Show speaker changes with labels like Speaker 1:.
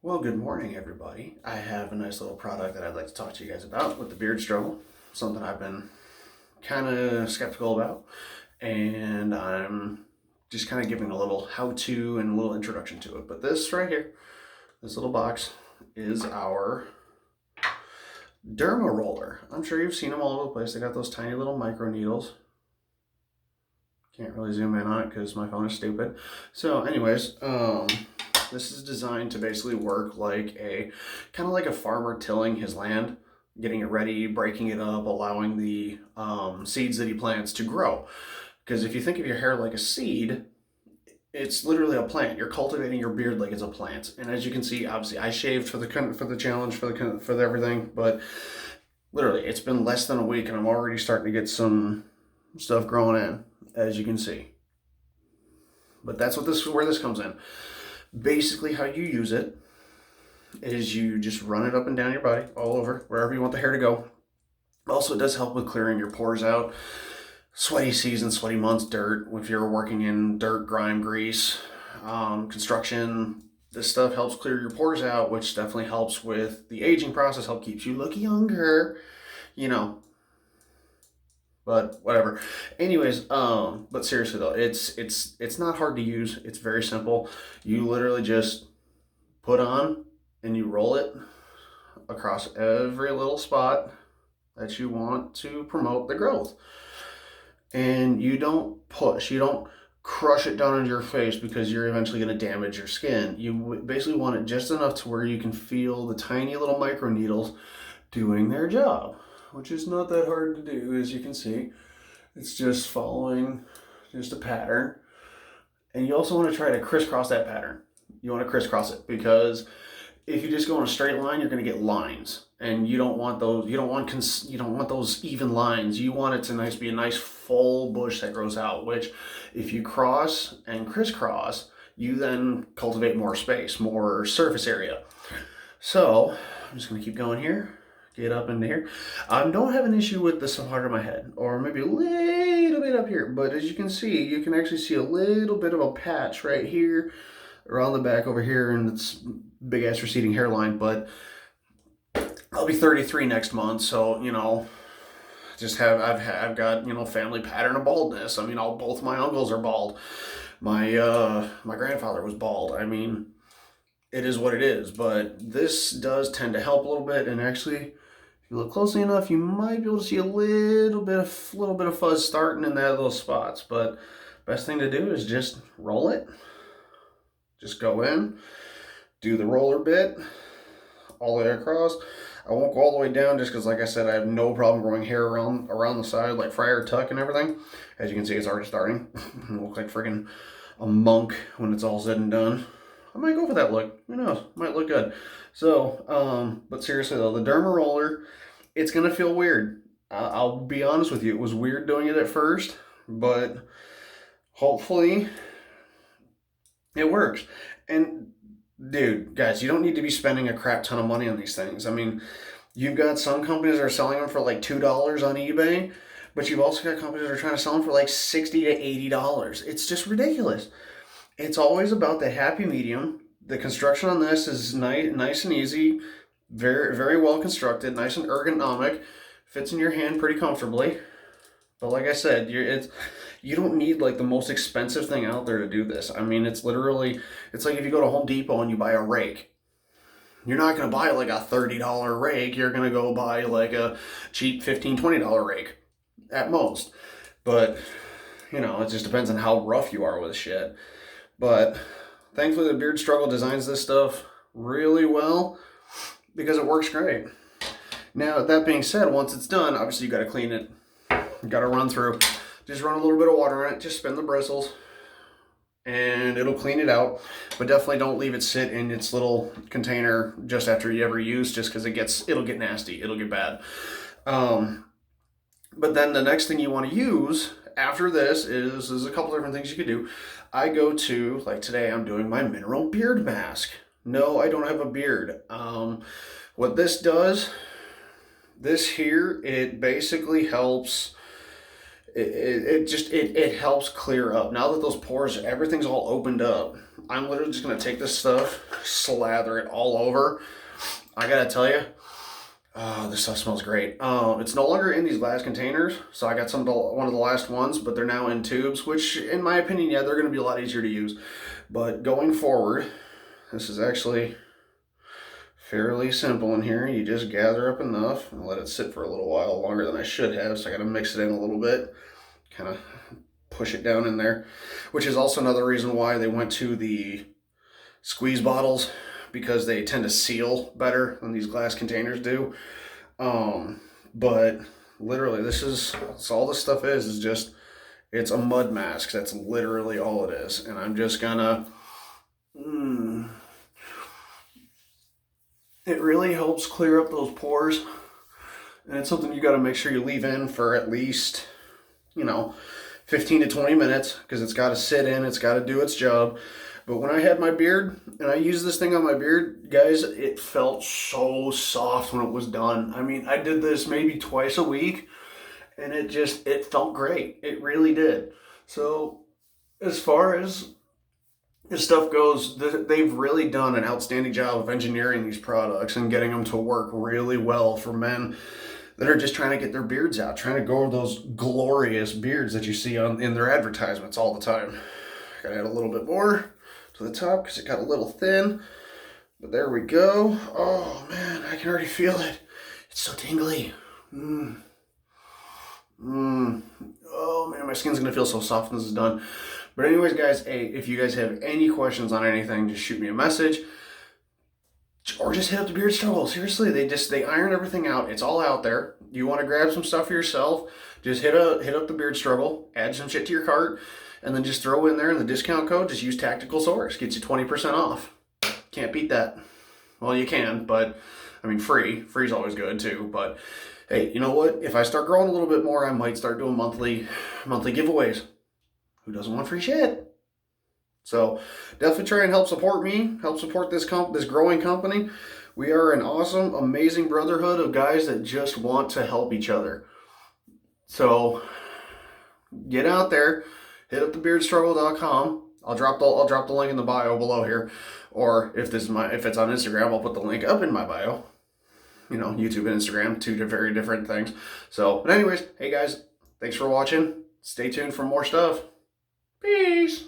Speaker 1: Well, good morning, everybody. I have a nice little product that I'd like to talk to you guys about with the beard struggle. Something I've been kind of skeptical about, and I'm just kind of giving a little how-to and a little introduction to it. But this right here, this little box, is our Derma roller. I'm sure you've seen them all over the place. They got those tiny little micro needles. Can't really zoom in on it because my phone is stupid. So, anyways, this is designed to basically work like a kind of like a farmer tilling his land, getting it ready, breaking it up, allowing the seeds that he plants to grow. Because if you think of your hair like a seed, it's literally a plant. You're cultivating your beard like it's a plant. And as you can see, obviously, I shaved for the challenge for everything, but literally, it's been less than a week, and I'm already starting to get some stuff growing in, as you can see. But that's where this comes in. Basically, how you use it is you just run it up and down your body, all over, wherever you want the hair to go. Also, it does help with clearing your pores out. Sweaty season, sweaty months, dirt. If you're working in dirt, grime, grease, construction, this stuff helps clear your pores out, which definitely helps with the aging process, keeps you look younger, you know. But whatever. Anyways, but seriously though, it's not hard to use. It's very simple. You literally just put on and you roll it across every little spot that you want to promote the growth. And you don't push, you don't crush it down into your face because you're eventually going to damage your skin. You basically want it just enough to where you can feel the tiny little micro needles doing their job, which is not that hard to do, as you can see. It's just following just a pattern. And you also want to try to crisscross that pattern. You want to crisscross it because if you just go in a straight line, you're going to get lines, and you don't want those. You don't want those even lines. You want it to be a nice full bush that grows out. Which, if you cross and crisscross, you then cultivate more space, more surface area. So I'm just going to keep going here. Get up into here. I don't have an issue with this part of my head, or maybe a little bit up here. But as you can see, you can actually see a little bit of a patch right here, around the back over here, and it's big ass receding hairline. But I'll be 33 next month, so I've got family pattern of baldness. I mean, both my uncles are bald. My grandfather was bald. I mean, it is what it is. But this does tend to help a little bit, and actually, if you look closely enough, you might be able to see a little bit of fuzz starting in that little spots. But best thing to do is just roll it. Just go in, do the roller bit all the way across. I won't go all the way down just because, like I said, I have no problem growing hair around the side, like Friar Tuck and everything. As you can see, it's already starting. I look like freaking a monk when it's all said and done. I might go for that look. Who knows? Might look good. So, but seriously though, the Derma roller, it's going to feel weird. I'll be honest with you. It was weird doing it at first, but hopefully it works. And dude, guys, you don't need to be spending a crap ton of money on these things. I mean, you've got some companies that are selling them for like $2 on eBay, but you've also got companies that are trying to sell them for like $60 to $80. It's just ridiculous. It's always about the happy medium. The construction on this is nice and easy, very, very well constructed, nice and ergonomic, fits in your hand pretty comfortably. But like I said, you don't need like the most expensive thing out there to do this. I mean, it's like if you go to Home Depot and you buy a rake. You're not going to buy like a $30 rake. You're going to go buy like a cheap $15, $20 rake at most. But, it just depends on how rough you are with shit. But thankfully, the Beard Struggle designs this stuff really well because it works great. Now, that being said, once it's done, obviously you got to clean it. You got to run through. Just run a little bit of water on it. Just spin the bristles, and it'll clean it out. But definitely don't leave it sit in its little container just after you ever use, just because it'll get nasty. It'll get bad. But then the next thing you want to use after this is a couple different things you could do. I go to, like today, I'm doing my mineral beard mask. No, I don't have a beard. What this does, this here, it basically helps. it helps clear up. Now that those pores, everything's all opened up, I'm literally just going to take this stuff, slather it all over. I got to tell you, this stuff smells great. It's no longer in these glass containers, so I got one of the last ones, but they're now in tubes, which in my opinion, yeah, they're going to be a lot easier to use. But going forward, this is actually fairly simple in here. You just gather up enough and let it sit for a little while, longer than I should have, so I got to mix it in a little bit, kind of push it down in there, which is also another reason why they went to the squeeze bottles, because they tend to seal better than these glass containers do. But literally, that's all this stuff is just, it's a mud mask. That's literally all it is. And I'm just gonna, it really helps clear up those pores. And it's something you got to make sure you leave in for at least, 15 to 20 minutes, because it's got to sit in, it's got to do its job. But when I had my beard, and I used this thing on my beard, guys, it felt so soft when it was done. I mean, I did this maybe twice a week, and it felt great. It really did. So, as far as this stuff goes, they've really done an outstanding job of engineering these products and getting them to work really well for men that are just trying to get their beards out, trying to grow those glorious beards that you see in their advertisements all the time. Gotta add a little bit more to the top because it got a little thin, but there we go. Oh man, I can already feel it. It's so tingly. Oh man, my skin's gonna feel so soft when this is done. But anyways, guys, hey, if you guys have any questions on anything, just shoot me a message, or just hit up the Beard Struggle. Seriously, they iron everything out. It's all out there. You want to grab some stuff for yourself, just hit up the Beard Struggle, add some shit to your cart, and then just throw in there in the discount code, just use Tactical Source. Gets you 20% off. Can't beat that. Well, you can, but I mean, free. Free's always good too. But hey, you know what? If I start growing a little bit more, I might start doing monthly giveaways. Who doesn't want free shit? So definitely try and help support me, help support this growing company. We are an awesome, amazing brotherhood of guys that just want to help each other. So get out there. Hit up thebeardstruggle.com. I'll drop the link in the bio below here, or if it's on Instagram, I'll put the link up in my bio. YouTube and Instagram, two very different things. So, but anyways, hey guys, thanks for watching. Stay tuned for more stuff. Peace.